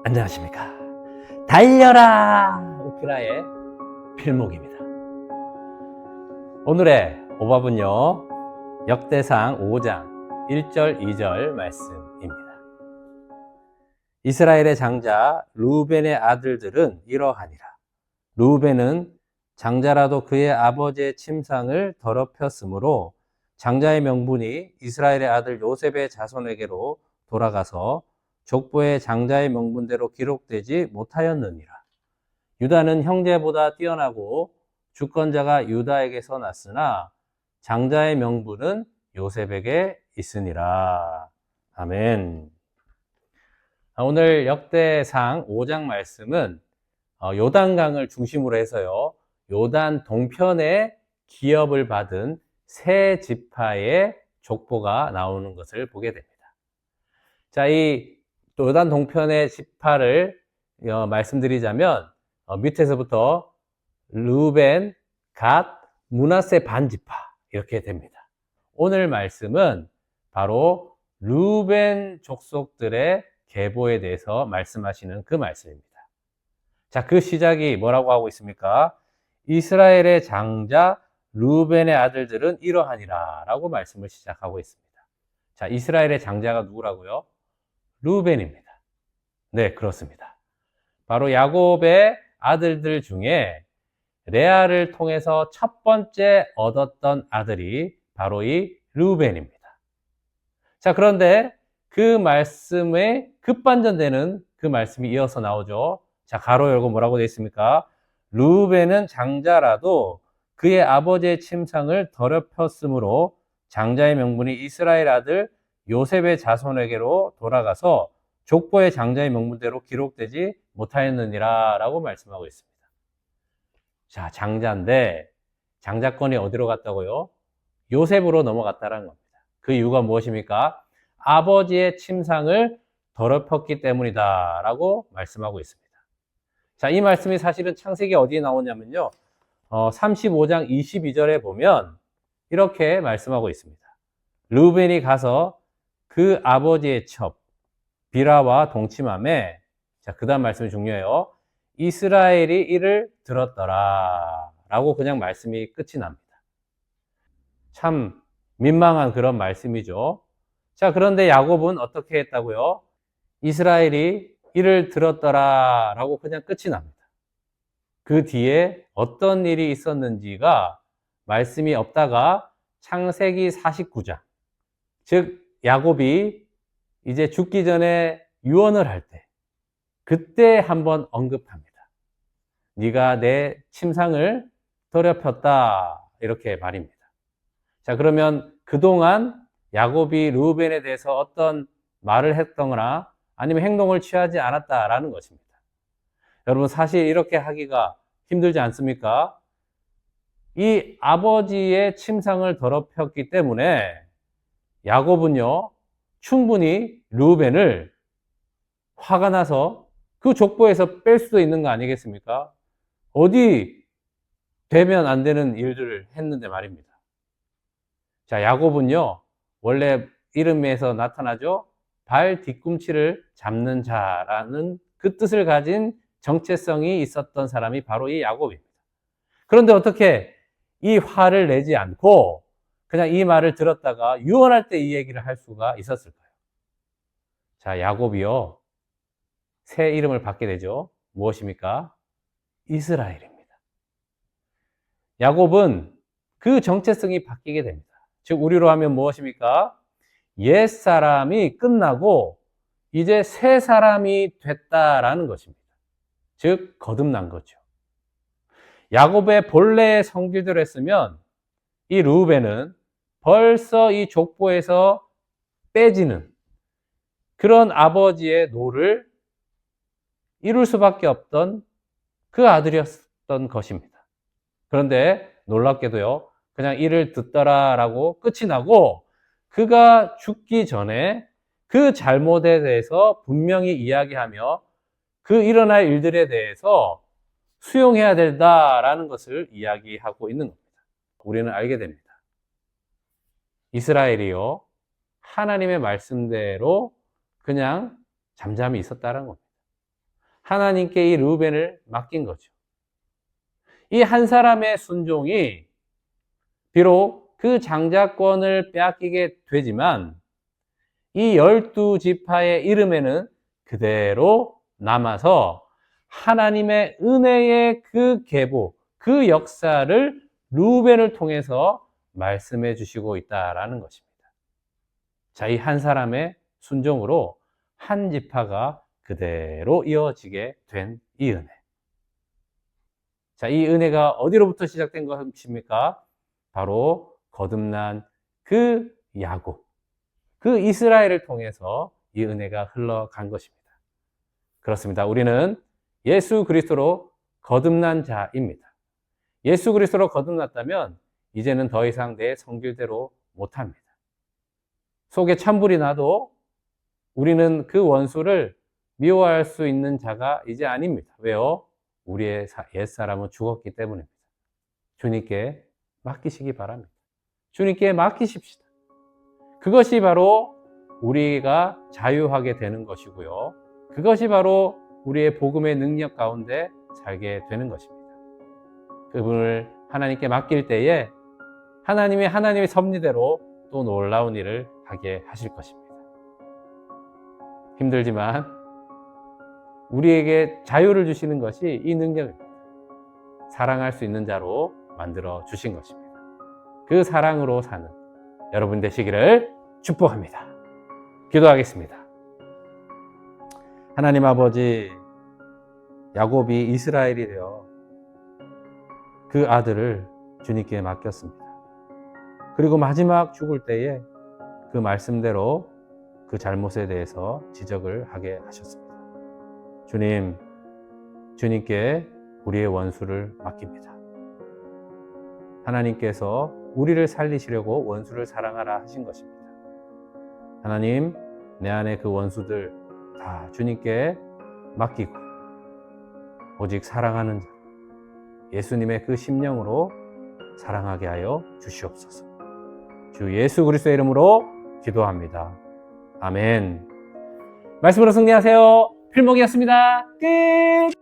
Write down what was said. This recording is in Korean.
안녕하십니까. 달려라 오피라의 필목입니다. 오늘의 오밥은요, 역대상 5장 1절 2절 말씀입니다. 이스라엘의 장자 르우벤의 아들들은 이러하니라. 르우벤은 장자라도 그의 아버지의 침상을 더럽혔으므로 장자의 명분이 이스라엘의 아들 요셉의 자손에게로 돌아가서 족보의 장자의 명분대로 기록되지 못하였느니라. 유다는 형제보다 뛰어나고 주권자가 유다에게서 났으나 장자의 명분은 요셉에게 있으니라. 아멘. 오늘 역대상 5장 말씀은 요단강을 중심으로 해서요, 요단 동편에 기업을 받은 세 지파의 족보가 나오는 것을 보게 됩니다. 자, 이 요단 동편의 지파를 말씀드리자면 밑에서부터 르우벤, 갓, 므낫세 반지파 이렇게 됩니다. 오늘 말씀은 바로 르우벤 족속들의 계보에 대해서 말씀하시는 그 말씀입니다. 자, 그 시작이 뭐라고 하고 있습니까? 이스라엘의 장자 르우벤의 아들들은 이러하니라 라고 말씀을 시작하고 있습니다. 자, 이스라엘의 장자가 누구라고요? 르우벤입니다. 네, 그렇습니다. 바로 야곱의 아들들 중에 레아를 통해서 첫 번째 얻었던 아들이 바로 이 르우벤입니다. 자, 그런데 그 말씀에 급반전되는 그 말씀이 이어서 나오죠. 자, 가로 열고 뭐라고 되어 있습니까? 르우벤은 장자라도 그의 아버지의 침상을 더럽혔으므로 장자의 명분이 이스라엘 아들 요셉의 자손에게로 돌아가서 족보의 장자의 명분대로 기록되지 못하였느니라 라고 말씀하고 있습니다. 자, 장자인데 장자권이 어디로 갔다고요? 요셉으로 넘어갔다는 겁니다. 그 이유가 무엇입니까? 아버지의 침상을 더럽혔기 때문이다 라고 말씀하고 있습니다. 자, 이 말씀이 사실은 창세기 어디에 나오냐면요, 35장 22절에 보면 이렇게 말씀하고 있습니다. 르우벤이 가서 그 아버지의 첩 비라와 동침함에, 자, 그 다음 말씀이 중요해요. 이스라엘이 이를 들었더라 라고 그냥 말씀이 끝이 납니다. 참 민망한 그런 말씀이죠. 자, 그런데 야곱은 어떻게 했다고요? 이스라엘이 이를 들었더라 라고 그냥 끝이 납니다. 그 뒤에 어떤 일이 있었는지가 말씀이 없다가 창세기 49장, 즉 야곱이 이제 죽기 전에 유언을 할 때, 그때 한번 언급합니다. 네가 내 침상을 더럽혔다 이렇게 말입니다. 자, 그러면 그동안 야곱이 르우벤에 대해서 어떤 말을 했거나 아니면 행동을 취하지 않았다라는 것입니다. 여러분, 사실 이렇게 하기가 힘들지 않습니까? 이 아버지의 침상을 더럽혔기 때문에 야곱은요, 충분히 르우벤을 화가 나서 그 족보에서 뺄 수도 있는 거 아니겠습니까? 어디 되면 안 되는 일들을 했는데 말입니다. 자, 야곱은요, 원래 이름에서 나타나죠? 발 뒤꿈치를 잡는 자라는 그 뜻을 가진 정체성이 있었던 사람이 바로 이 야곱입니다. 그런데 어떻게 이 화를 내지 않고 그냥 이 말을 들었다가 유언할 때 이 얘기를 할 수가 있었을까요? 자, 야곱이요, 새 이름을 받게 되죠. 무엇입니까? 이스라엘입니다. 야곱은 그 정체성이 바뀌게 됩니다. 즉, 우리로 하면 무엇입니까? 옛사람이 끝나고 이제 새 사람이 됐다라는 것입니다. 즉, 거듭난 거죠. 야곱의 본래의 성질대로 했으면 이 르우벤은 벌써 이 족보에서 빼지는 그런 아버지의 노를 이룰 수밖에 없던 그 아들이었던 것입니다. 그런데 놀랍게도요, 그냥 이를 듣더라라고 끝이 나고 그가 죽기 전에 그 잘못에 대해서 분명히 이야기하며 그 일어날 일들에 대해서 수용해야 된다라는 것을 이야기하고 있는 겁니다. 우리는 알게 됩니다. 이스라엘이요, 하나님의 말씀대로 그냥 잠잠히 있었다는 겁니다. 하나님께 이 르우벤을 맡긴 거죠. 이 한 사람의 순종이 비록 그 장자권을 빼앗기게 되지만 이 12지파의 이름에는 그대로 남아서 하나님의 은혜의 그 계보, 그 역사를 르우벤을 통해서 말씀해 주시고 있다라는 것입니다. 자, 이 한 사람의 순종으로 한 지파가 그대로 이어지게 된 이 은혜. 자, 이 은혜가 어디로부터 시작된 것입니까? 바로 거듭난 그 야곱, 그 이스라엘을 통해서 이 은혜가 흘러간 것입니다. 그렇습니다. 우리는 예수 그리스도로 거듭난 자입니다. 예수 그리스도로 거듭났다면 이제는 더 이상 내 성질대로 못합니다. 속에 찬불이 나도 우리는 그 원수를 미워할 수 있는 자가 이제 아닙니다. 왜요? 우리의 옛사람은 죽었기 때문입니다. 주님께 맡기시기 바랍니다. 주님께 맡기십시다. 그것이 바로 우리가 자유하게 되는 것이고요. 그것이 바로 우리의 복음의 능력 가운데 살게 되는 것입니다. 그분을 하나님께 맡길 때에 하나님의 섭리대로 또 놀라운 일을 하게 하실 것입니다. 힘들지만 우리에게 자유를 주시는 것이 이 능력입니다. 사랑할 수 있는 자로 만들어 주신 것입니다. 그 사랑으로 사는 여러분 되시기를 축복합니다. 기도하겠습니다. 하나님 아버지, 야곱이 이스라엘이 되어 그 아들을 주님께 맡겼습니다. 그리고 마지막 죽을 때에 그 말씀대로 그 잘못에 대해서 지적을 하게 하셨습니다. 주님, 주님께 우리의 원수를 맡깁니다. 하나님께서 우리를 살리시려고 원수를 사랑하라 하신 것입니다. 하나님, 내 안에 그 원수들 다 주님께 맡기고 오직 사랑하는 자, 예수님의 그 심령으로 사랑하게 하여 주시옵소서. 주 예수 그리스도의 이름으로 기도합니다. 아멘. 말씀으로 승리하세요. 필목이었습니다. 끝!